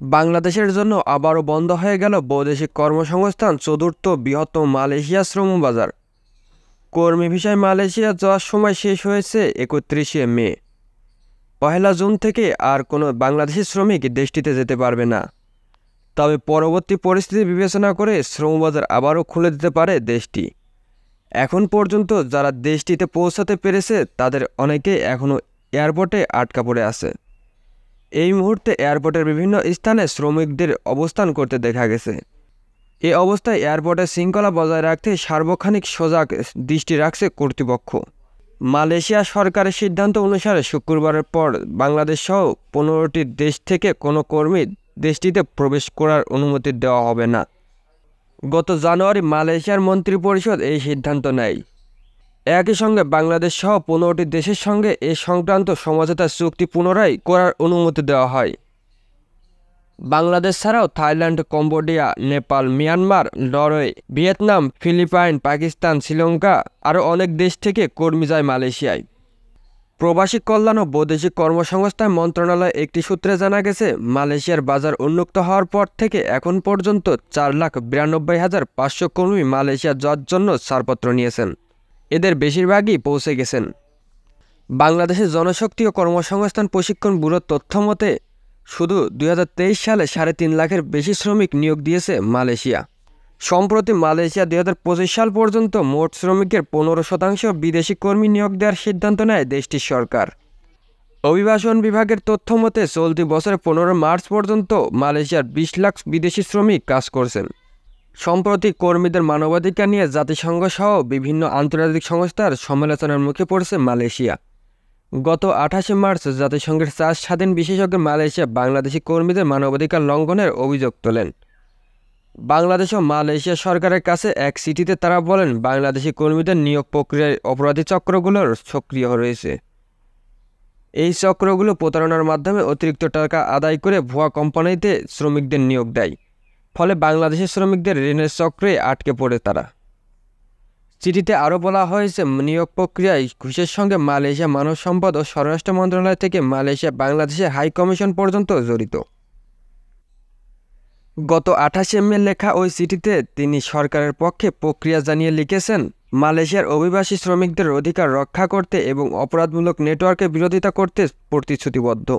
বাংলাদেশের জন্য আবারও বন্ধ হয়ে গেল বৈদেশিক কর্মসংস্থান চতুর্থ বৃহত্তম মালয়েশিয়া শ্রম বাজার। কর্মী ভিসায় মালয়েশিয়া যাওয়ার সময় শেষ হয়েছে ৩১শে মে। ১লা জুন থেকে আর কোনো বাংলাদেশি শ্রমিক দেশটিতে যেতে পারবে না। তবে পরবর্তী পরিস্থিতি বিবেচনা করে শ্রমবাজার আবারও খুলে দিতে পারে দেশটি। এখন পর্যন্ত যারা দেশটিতে পৌঁছাতে পেরেছে তাদের অনেকেই এখনও এয়ারপোর্টে আটকা পড়ে আছে। এই মুহূর্তে এয়ারপোর্টের বিভিন্ন স্থানে শ্রমিকদের অবস্থান করতে দেখা গেছে। এ অবস্থায় এয়ারপোর্টের শৃঙ্খলা বজায় রাখতে সার্বক্ষণিক সজাগ দৃষ্টি রাখছে কর্তৃপক্ষ। মালয়েশিয়া সরকারের সিদ্ধান্ত অনুসারে শুক্রবারের পর বাংলাদেশসহ ১৫টি দেশ থেকে কোনো কর্মী দেশটিতে প্রবেশ করার অনুমতি দেওয়া হবে না। গত জানুয়ারি মালয়েশিয়ার মন্ত্রিপরিষদ এই সিদ্ধান্ত নেয়। একই সঙ্গে বাংলাদেশ সহ ১৫টি দেশের সঙ্গে এ সংক্রান্ত সমঝোতা চুক্তি পুনরায় করার অনুমতি দেওয়া হয়। বাংলাদেশ ছাড়াও Thailand, Cambodia, Nepal, Myanmar, Norway, Vietnam, Philippines, Pakistan, Sri Lanka আরও অনেক দেশ থেকে কর্মী যায় মালয়েশিয়ায়। প্রবাসী কল্যাণ ও বৈদেশিক কর্মসংস্থান মন্ত্রণালয় একটি সূত্রে জানা গেছে, মালয়েশিয়ার বাজার উন্মুক্ত হওয়ার পর থেকে এখন পর্যন্ত ৪,৯২,৫০০ কর্মী মালয়েশিয়া যাওয়ার জন্য ছাড়পত্র নিয়েছেন। এদের বেশিরভাগই পৌঁছে গেছেন। বাংলাদেশের জনশক্তি ও কর্মসংস্থান প্রশিক্ষণ ব্যুরোর তথ্য মতে শুধু ২০২৩ সালে ৩.৫ লাখের বেশি শ্রমিক নিয়োগ দিয়েছে মালয়েশিয়া। সম্প্রতি মালয়েশিয়া ২০২৫ সাল পর্যন্ত মোট শ্রমিকের ১৫% বিদেশি কর্মী নিয়োগ দেওয়ার সিদ্ধান্ত নেয় দেশটির সরকার। অভিবাসন বিভাগের তথ্য মতে চলতি বছরের ১৫ মার্চ পর্যন্ত মালয়েশিয়ার ২০ লাখ বিদেশি শ্রমিক কাজ করছেন। সম্প্রতি কর্মীদের মানবাধিকার নিয়ে জাতিসংঘ সহ বিভিন্ন আন্তর্জাতিক সংস্থার সমালোচনার মুখে পড়েছে মালয়েশিয়া। গত ২৮শে মার্চ জাতিসংঘের ৪ স্বাধীন বিশেষজ্ঞ মালয়েশিয়া বাংলাদেশি কর্মীদের মানবাধিকার লঙ্ঘনের অভিযোগ তোলেন। বাংলাদেশ ও মালয়েশিয়া সরকারের কাছে এক চিঠিতে তারা বলেন, বাংলাদেশি কর্মীদের নিয়োগ প্রক্রিয়ায় অপরাধী চক্রগুলোর সক্রিয় রয়েছে। এই চক্রগুলো প্রতারণার মাধ্যমে অতিরিক্ত টাকা আদায় করে ভুয়া কোম্পানিতে শ্রমিকদের নিয়োগ দেয়। ফলে বাংলাদেশের শ্রমিকদের ঋণের চক্রে আটকে পড়ে তারা। চিঠিতে আরও বলা হয়েছে, নিয়োগ প্রক্রিয়ায় ঘুষের সঙ্গে মালয়েশিয়া মানব সম্পদ ও স্বরাষ্ট্র মন্ত্রণালয় থেকে মালয়েশিয়া বাংলাদেশের হাই কমিশন পর্যন্ত জড়িত। গত ২৮শে মে লেখা ওই চিঠিতে তিনি সরকারের পক্ষে প্রক্রিয়া জানিয়ে লিখেছেন, মালয়েশিয়ার অভিবাসী শ্রমিকদের অধিকার রক্ষা করতে এবং অপরাধমূলক নেটওয়ার্কের বিরোধিতা করতে প্রতিশ্রুতিবদ্ধ।